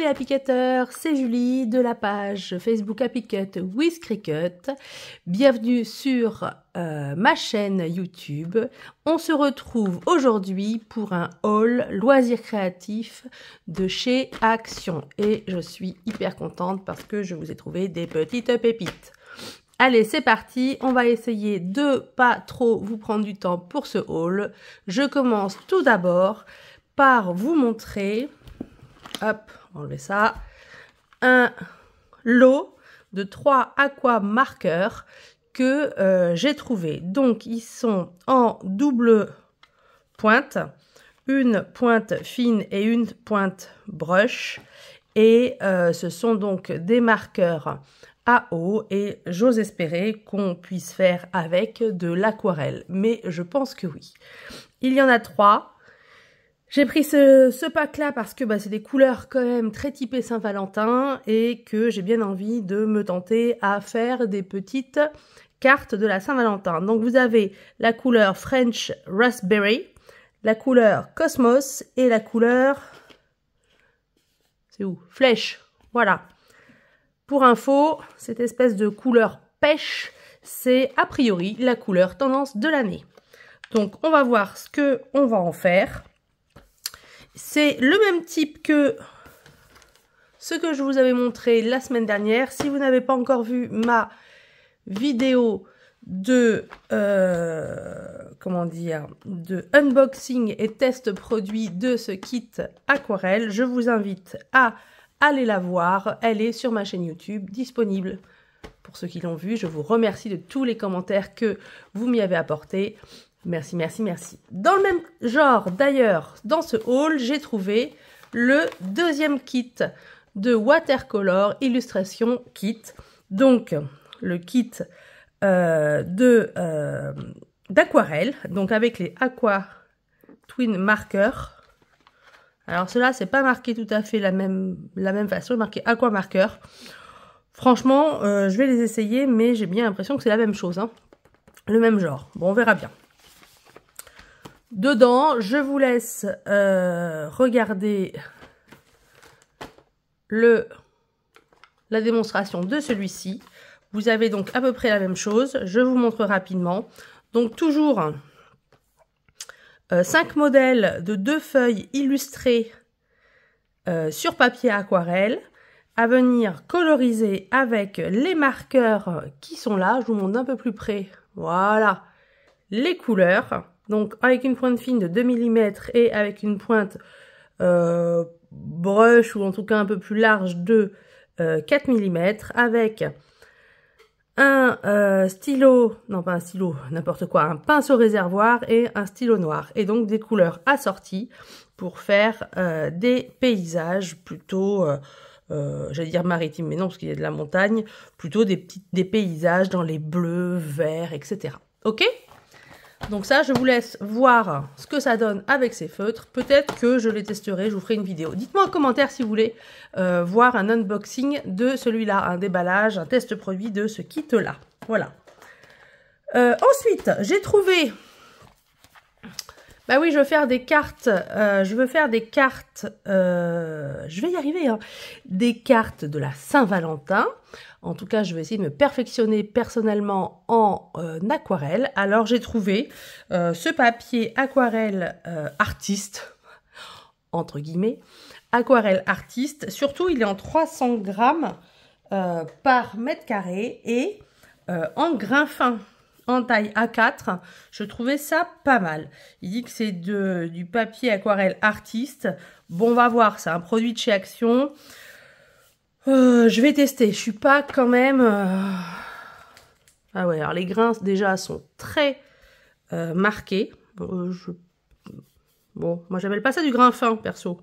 les Happy Cutters, c'est Julie de la page Facebook Happy Cut with Cricut. Bienvenue sur ma chaîne YouTube. On se retrouve aujourd'hui pour un haul loisirs créatifs de chez Action. Et je suis hyper contente parce que je vous ai trouvé des petites pépites. Allez, c'est parti, on va essayer de pas trop vous prendre du temps pour ce haul. Je commence tout d'abord par vous montrer, hop, enlever ça, un lot de 3 aqua marqueurs que j'ai trouvé. Donc, ils sont en double pointe, une pointe fine et une pointe brush. Et ce sont donc des marqueurs à eau et j'ose espérer qu'on puisse faire avec de l'aquarelle. Mais je pense que oui. Il y en a 3. J'ai pris ce pack-là parce que c'est des couleurs quand même très typées Saint-Valentin et que j'ai bien envie de me tenter à faire des petites cartes de la Saint-Valentin. Donc vous avez la couleur French Raspberry, la couleur Cosmos et la couleur... c'est où? Flèche. Voilà. Pour info, cette espèce de couleur pêche, c'est a priori la couleur tendance de l'année. Donc on va voir ce qu'on va en faire. C'est le même type que ce que je vous avais montré la semaine dernière. Si vous n'avez pas encore vu ma vidéo de de unboxing et test produit de ce kit aquarelle, je vous invite à aller la voir. Elle est sur ma chaîne YouTube disponible. Pour ceux qui l'ont vue, je vous remercie de tous les commentaires que vous m'y avez apportés. Merci, merci, merci. Dans le même genre, d'ailleurs, dans ce haul, j'ai trouvé le deuxième kit de Watercolor Illustration Kit. Donc, le kit d'aquarelle, donc avec les Aqua Twin Markers. Alors, cela, c'est pas marqué tout à fait la même façon, marqué Aqua Marker. Franchement, je vais les essayer, mais j'ai bien l'impression que c'est la même chose, hein. Le même genre. Bon, on verra bien. Dedans, je vous laisse regarder la démonstration de celui-ci. Vous avez donc à peu près la même chose. Je vous montre rapidement. Donc toujours 5 modèles de 2 feuilles illustrées sur papier aquarelle à venir coloriser avec les marqueurs qui sont là. Je vous montre d'un peu plus près. Voilà, les couleurs. Donc avec une pointe fine de 2 mm et avec une pointe brush ou en tout cas un peu plus large de 4 mm avec un stylo, non pas un stylo, n'importe quoi, un pinceau réservoir et un stylo noir. Et donc des couleurs assorties pour faire des paysages plutôt, j'allais dire maritimes, mais non parce qu'il y a de la montagne, plutôt des paysages dans les bleus, verts, etc. Ok ? Donc ça, je vous laisse voir ce que ça donne avec ces feutres. Peut-être que je les testerai, je vous ferai une vidéo. Dites-moi en commentaire si vous voulez voir un unboxing de celui-là, un déballage, un test produit de ce kit-là. Voilà. Ensuite, j'ai trouvé... Bah oui, je veux faire des cartes, je vais y arriver, hein, des cartes de la Saint-Valentin. En tout cas, je vais essayer de me perfectionner personnellement en aquarelle. Alors, j'ai trouvé ce papier aquarelle artiste, entre guillemets, aquarelle artiste. Surtout, il est en 300 grammes par mètre carré et en grain fin. En taille A4, je trouvais ça pas mal. Il dit que c'est du papier aquarelle artiste. Bon, on va voir, c'est un produit de chez Action. Je vais tester. Je suis pas quand même... Ah ouais, alors les grains déjà sont très marqués. Bon, moi j'appelle pas ça du grain fin, perso.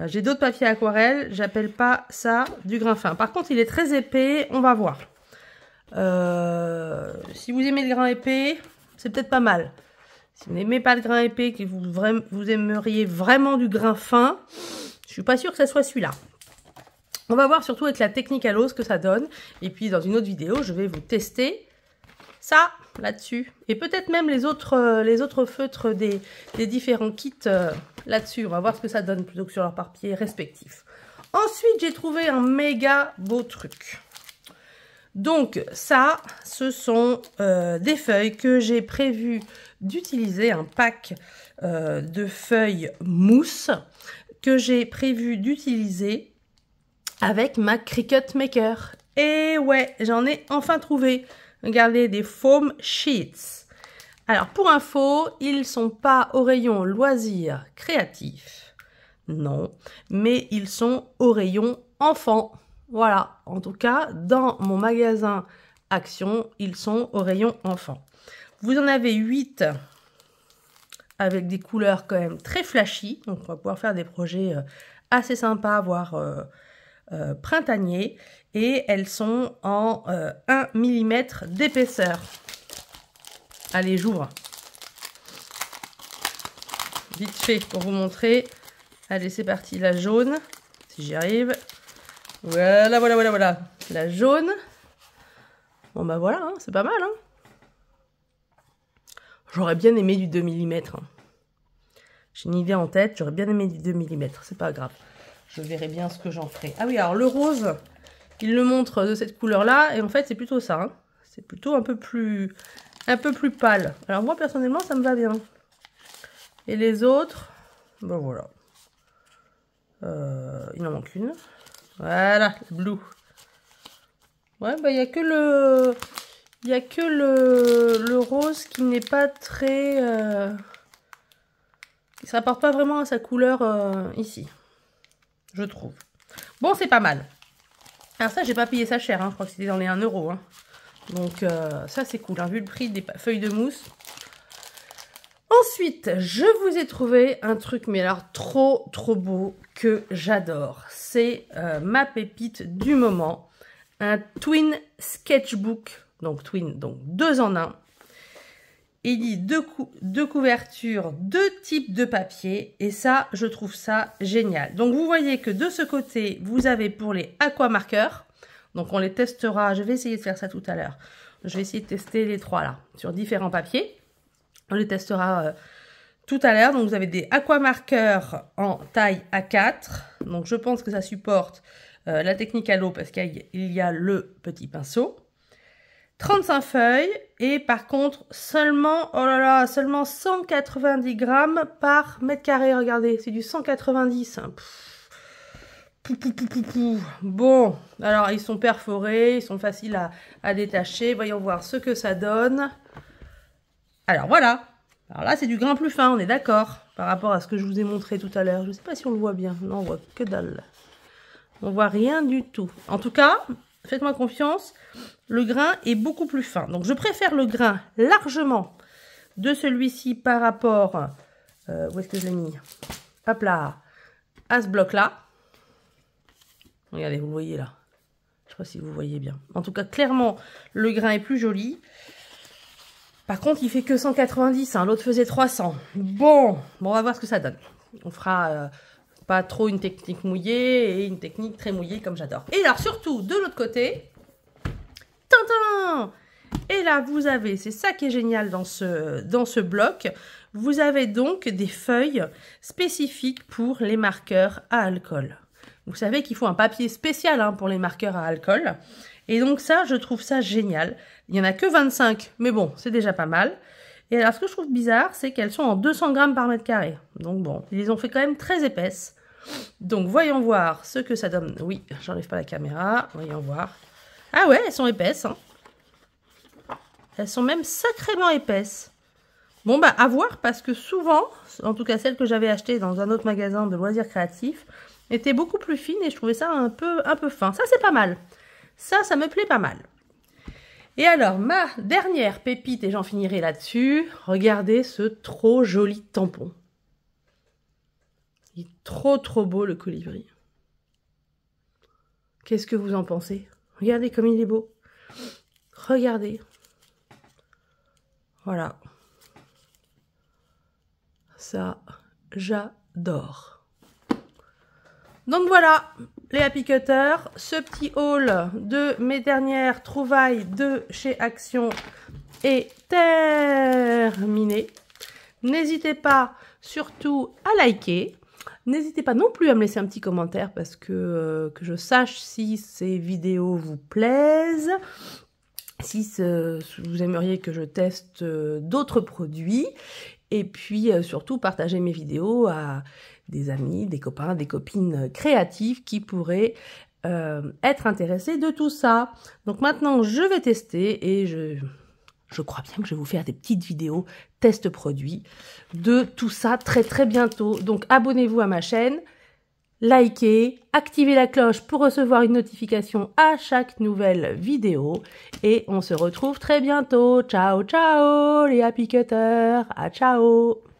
J'ai d'autres papiers aquarelle, j'appelle pas ça du grain fin. Par contre, il est très épais, on va voir. Si vous aimez le grain épais, c'est peut-être pas mal. Si vous n'aimez pas le grain épais, que vous aimeriez vraiment du grain fin, je suis pas sûre que ce soit celui-là. On va voir surtout avec la technique à l'eau ce que ça donne. Et puis dans une autre vidéo, je vais vous tester ça là-dessus. Et peut-être même les autres feutres des différents kits là-dessus. On va voir ce que ça donne plutôt que sur leurs papiers respectifs. Ensuite, j'ai trouvé un méga beau truc. Donc ça, ce sont des feuilles que j'ai prévu d'utiliser, un pack de feuilles mousse que j'ai prévu d'utiliser avec ma Cricut Maker. Et ouais, j'en ai enfin trouvé. Regardez, des foam sheets. Alors pour info, ils sont pas au rayon loisirs créatifs, non, mais ils sont au rayon enfants. Voilà, en tout cas, dans mon magasin Action, ils sont au rayon enfants. Vous en avez 8 avec des couleurs quand même très flashy. Donc, on va pouvoir faire des projets assez sympas, voire printaniers. Et elles sont en 1 mm d'épaisseur. Allez, j'ouvre. Vite fait pour vous montrer. Allez, c'est parti, la jaune, si j'y arrive. Voilà, voilà, voilà, voilà. La jaune. Bon, bah voilà, hein, c'est pas mal. Hein. J'aurais bien aimé du 2 mm. Hein. J'ai une idée en tête, j'aurais bien aimé du 2 mm. C'est pas grave. Je verrai bien ce que j'en ferai. Ah oui, alors le rose, il le montre de cette couleur-là. Et en fait, c'est plutôt ça. Hein. C'est plutôt un peu plus pâle. Alors moi, personnellement, ça me va bien. Et les autres, ben voilà. Il en manque une. Voilà, blue. Ouais, bah il y a que le rose qui n'est pas très qui se rapporte pas vraiment à sa couleur ici, je trouve. Bon, c'est pas mal. Alors ça, j'ai pas payé ça cher, hein. Je crois que c'était dans les 1 €. Hein. Donc ça, c'est cool, hein, vu le prix des feuilles de mousse. Ensuite, je vous ai trouvé un truc, mais alors trop beau, que j'adore. C'est ma pépite du moment. Un twin sketchbook. Donc twin, donc 2 en 1. Il dit deux couvertures, 2 types de papier. Et ça, je trouve ça génial. Donc vous voyez que de ce côté, vous avez pour les aquamarqueurs. Donc on les testera. Je vais essayer de faire ça tout à l'heure. Je vais essayer de tester les 3 là, sur différents papiers. On les testera tout à l'heure. Donc, vous avez des aquamarqueurs en taille A4. Donc, je pense que ça supporte la technique à l'eau parce qu'il y a le petit pinceau. 35 feuilles. Et par contre, seulement, oh là là, seulement 190 grammes par mètre carré. Regardez, c'est du 190. Hein. Bon, alors, ils sont perforés. Ils sont faciles à détacher. Voyons voir ce que ça donne. Alors voilà, alors là c'est du grain plus fin, on est d'accord, par rapport à ce que je vous ai montré tout à l'heure. Je ne sais pas si on le voit bien, non, on voit que dalle. On voit rien du tout. En tout cas, faites-moi confiance, le grain est beaucoup plus fin. Donc je préfère le grain largement de celui-ci par rapport, où est-ce que je l'ai mis? Hop là, à ce bloc-là. Regardez, vous le voyez là. Je ne sais pas si vous voyez bien. En tout cas, clairement, le grain est plus joli. Par contre, il fait que 190, hein. L'autre faisait 300. Bon, on va voir ce que ça donne. On fera pas trop une technique mouillée et une technique très mouillée comme j'adore. Et alors surtout, de l'autre côté, tintin! Et là, vous avez, c'est ça qui est génial dans ce bloc, vous avez donc des feuilles spécifiques pour les marqueurs à alcool. Vous savez qu'il faut un papier spécial hein, pour les marqueurs à alcool. Et donc ça, je trouve ça génial. Il n'y en a que 25, mais bon, c'est déjà pas mal. Et alors, ce que je trouve bizarre, c'est qu'elles sont en 200 grammes par mètre carré. Donc bon, ils les ont fait quand même très épaisses. Donc, voyons voir ce que ça donne. Oui, j'enlève pas la caméra. Voyons voir. Ah ouais, elles sont épaisses. Hein. Elles sont même sacrément épaisses. Bon, bah, à voir, parce que souvent, en tout cas celles que j'avais achetées dans un autre magasin de loisirs créatifs, étaient beaucoup plus fines et je trouvais ça un peu fin. Ça, c'est pas mal. Ça me plaît pas mal. Et alors, ma dernière pépite, et j'en finirai là-dessus, regardez ce trop joli tampon. Il est trop beau, le colibri. Qu'est-ce que vous en pensez? Regardez comme il est beau. Regardez. Voilà. Ça, j'adore. Donc voilà, les Happy Cutters, ce petit haul de mes dernières trouvailles de chez Action est terminé. N'hésitez pas surtout à liker, N'hésitez pas non plus à me laisser un petit commentaire parce que je sache si ces vidéos vous plaisent, si vous aimeriez que je teste d'autres produits. Et puis surtout, partagez mes vidéos à des amis, des copains, des copines créatives qui pourraient être intéressés de tout ça. Donc maintenant, je vais tester et je crois bien que je vais vous faire des petites vidéos test produits de tout ça très très bientôt. Donc abonnez-vous à ma chaîne, likez, activez la cloche pour recevoir une notification à chaque nouvelle vidéo. Et on se retrouve très bientôt. Ciao ciao les happy cutters, à ciao.